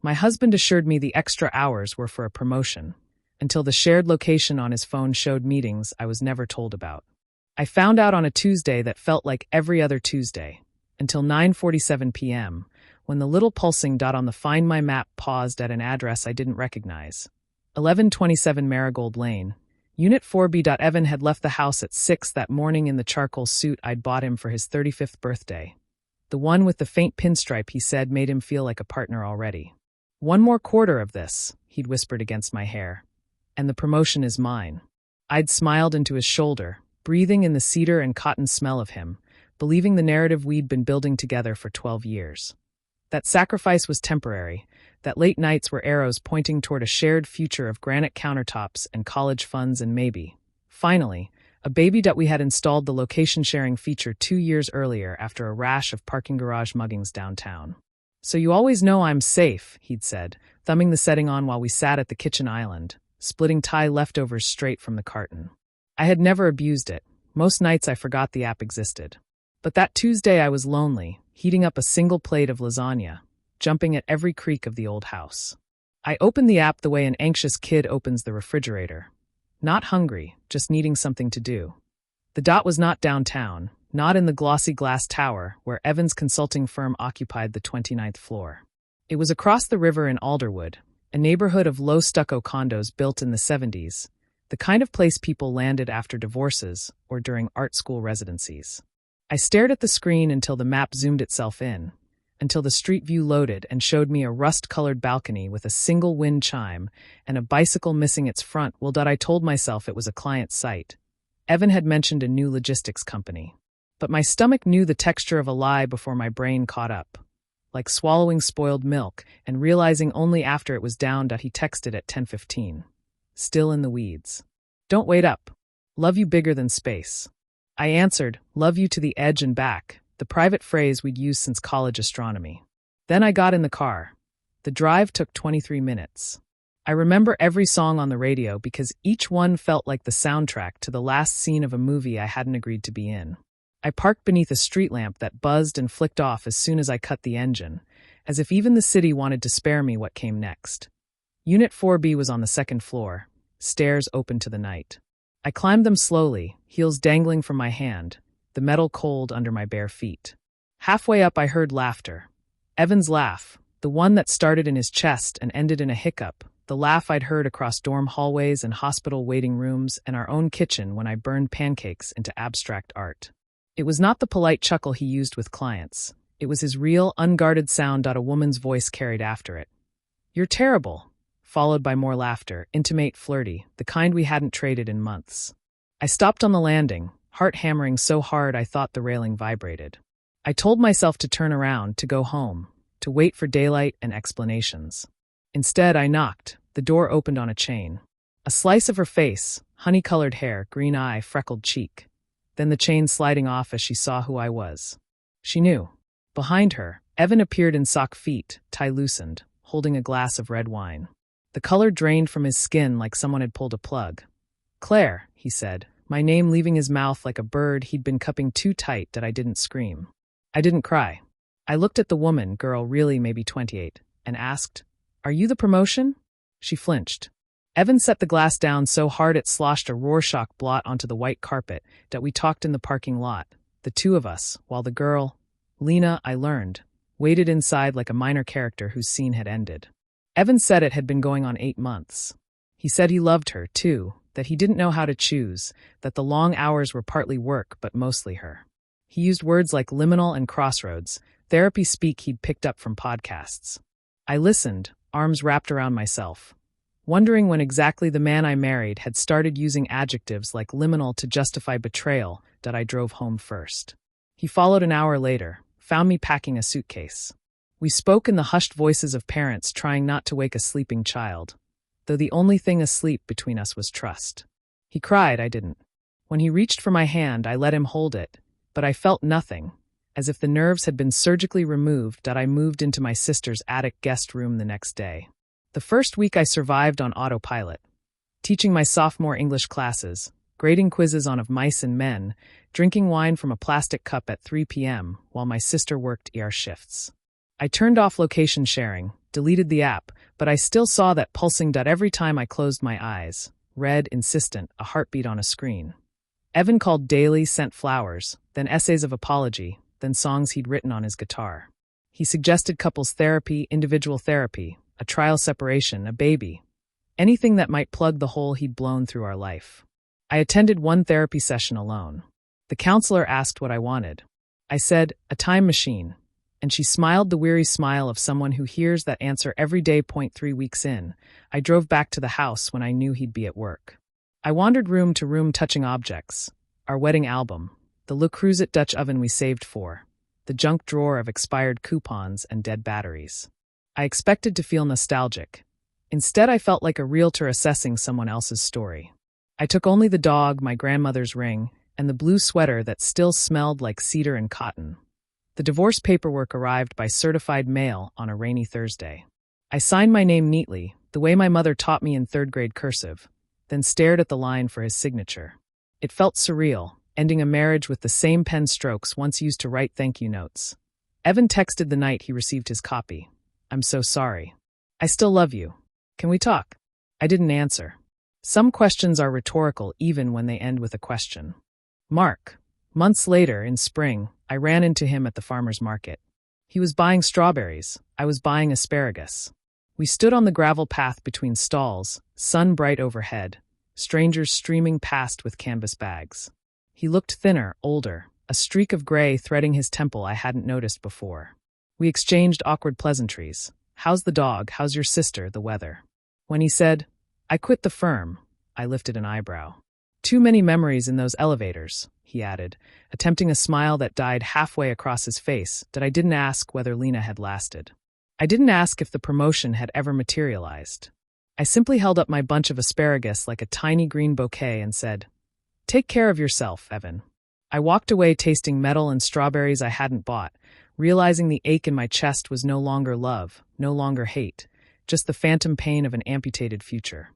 My husband assured me the extra hours were for a promotion, until the shared location on his phone showed meetings I was never told about. I found out on a Tuesday that felt like every other Tuesday, until 9:47 p.m., when the little pulsing dot on the Find My map paused at an address I didn't recognize. 1127 Marigold Lane. Unit 4B. Evan had left the house at 6 that morning in the charcoal suit I'd bought him for his 35th birthday. The one with the faint pinstripe, he said, made him feel like a partner already. "One more quarter of this," he'd whispered against my hair, "and the promotion is mine." I'd smiled into his shoulder, breathing in the cedar and cotton smell of him, believing the narrative we'd been building together for 12 years. That sacrifice was temporary, that late nights were arrows pointing toward a shared future of granite countertops and college funds and maybe, finally, a baby. We had installed the location-sharing feature 2 years earlier after a rash of parking garage muggings downtown. "So you always know I'm safe," he'd said, thumbing the setting on while we sat at the kitchen island, splitting Thai leftovers straight from the carton. I had never abused it. Most nights I forgot the app existed. But that Tuesday I was lonely, heating up a single plate of lasagna, jumping at every creak of the old house. I opened the app the way an anxious kid opens the refrigerator. Not hungry, just needing something to do. The dot was not downtown, not in the glossy glass tower where Evan's consulting firm occupied the 29th floor. It was across the river in Alderwood, a neighborhood of low stucco condos built in the 70s, the kind of place people landed after divorces or during art school residencies. I stared at the screen until the map zoomed itself in, until the street view loaded and showed me a rust-colored balcony with a single wind chime and a bicycle missing its front. I told myself it was a client site. Evan had mentioned a new logistics company. But my stomach knew the texture of a lie before my brain caught up. Like swallowing spoiled milk and realizing only after it was down. He texted at 10:15. Still in the weeds. "Don't wait up. Love you bigger than space." I answered, "Love you to the edge and back," the private phrase we'd used since college astronomy. Then I got in the car. The drive took 23 minutes. I remember every song on the radio because each one felt like the soundtrack to the last scene of a movie I hadn't agreed to be in. I parked beneath a street lamp that buzzed and flicked off as soon as I cut the engine, as if even the city wanted to spare me what came next. Unit 4B was on the second floor, stairs open to the night. I climbed them slowly, heels dangling from my hand, the metal cold under my bare feet. Halfway up I heard laughter. Evan's laugh, the one that started in his chest and ended in a hiccup, the laugh I'd heard across dorm hallways and hospital waiting rooms and our own kitchen when I burned pancakes into abstract art. It was not the polite chuckle he used with clients. It was his real, unguarded sound. A woman's voice carried after it. "You're terrible," followed by more laughter, intimate, flirty, the kind we hadn't traded in months. I stopped on the landing, heart hammering so hard I thought the railing vibrated. I told myself to turn around, to go home, to wait for daylight and explanations. Instead, I knocked. The door opened on a chain. A slice of her face, honey-colored hair, green eye, freckled cheek. Then the chain sliding off as she saw who I was. She knew. Behind her, Evan appeared in sock feet, tie loosened, holding a glass of red wine. The color drained from his skin like someone had pulled a plug. "Claire," he said, my name leaving his mouth like a bird he'd been cupping too tight that I didn't scream. I didn't cry. I looked at the woman, girl really maybe 28, and asked, "Are you the promotion?" She flinched. Evan set the glass down so hard it sloshed a Rorschach blot onto the white carpet that we talked in the parking lot, the two of us, while the girl, Lena, I learned, waited inside like a minor character whose scene had ended. Evan said it had been going on 8 months. He said he loved her, too, that he didn't know how to choose, that the long hours were partly work but mostly her. He used words like liminal and crossroads, therapy speak he'd picked up from podcasts. I listened, arms wrapped around myself, wondering when exactly the man I married had started using adjectives like liminal to justify betrayal. That I drove home first. He followed an hour later, found me packing a suitcase. We spoke in the hushed voices of parents trying not to wake a sleeping child, though the only thing asleep between us was trust. He cried, I didn't. When he reached for my hand, I let him hold it, but I felt nothing, as if the nerves had been surgically removed. That I moved into my sister's attic guest room the next day. The first week I survived on autopilot, teaching my sophomore English classes, grading quizzes on of mice and men, drinking wine from a plastic cup at 3 p.m. while my sister worked ER shifts. I turned off location sharing, deleted the app, but I still saw that pulsing dot every time I closed my eyes. Red, insistent, a heartbeat on a screen. Evan called daily, sent flowers, then essays of apology, then songs he'd written on his guitar. He suggested couples therapy, individual therapy, a trial separation, a baby. Anything that might plug the hole he'd blown through our life. I attended one therapy session alone. The counselor asked what I wanted. I said, a time machine. And she smiled the weary smile of someone who hears that answer every day. 3 weeks in, I drove back to the house when I knew he'd be at work. I wandered room to room touching objects. Our wedding album, the Le Creuset Dutch oven we saved for, the junk drawer of expired coupons and dead batteries. I expected to feel nostalgic. Instead, I felt like a realtor assessing someone else's story. I took only the dog, my grandmother's ring, and the blue sweater that still smelled like cedar and cotton. The divorce paperwork arrived by certified mail on a rainy Thursday. I signed my name neatly, the way my mother taught me in third-grade cursive, then stared at the line for his signature. It felt surreal, ending a marriage with the same pen strokes once used to write thank-you notes. Evan texted the night he received his copy. I'm so sorry. I still love you. Can we talk? I didn't answer. Some questions are rhetorical even when they end with a question. Mark. Months later, in spring, I ran into him at the farmer's market. He was buying strawberries. I was buying asparagus. We stood on the gravel path between stalls, sun bright overhead, strangers streaming past with canvas bags. He looked thinner, older, a streak of gray threading his temple I hadn't noticed before. We exchanged awkward pleasantries. How's the dog? How's your sister? The weather? When he said, I quit the firm, I lifted an eyebrow. Too many memories in those elevators, he added, attempting a smile that died halfway across his face, that I didn't ask whether Lena had lasted. I didn't ask if the promotion had ever materialized. I simply held up my bunch of asparagus like a tiny green bouquet and said, Take care of yourself, Evan. I walked away tasting metal and strawberries I hadn't bought, realizing the ache in my chest was no longer love, no longer hate, just the phantom pain of an amputated future.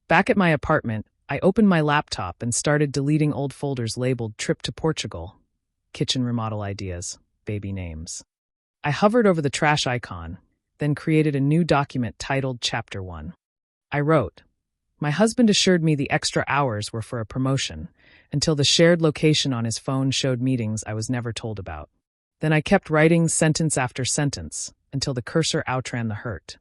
Back at my apartment, I opened my laptop and started deleting old folders labeled Trip to Portugal, kitchen remodel ideas, baby names. I hovered over the trash icon, then created a new document titled Chapter 1. I wrote, My husband assured me the extra hours were for a promotion, until the shared location on his phone showed meetings I was never told about. Then I kept writing sentence after sentence, until the cursor outran the hurt.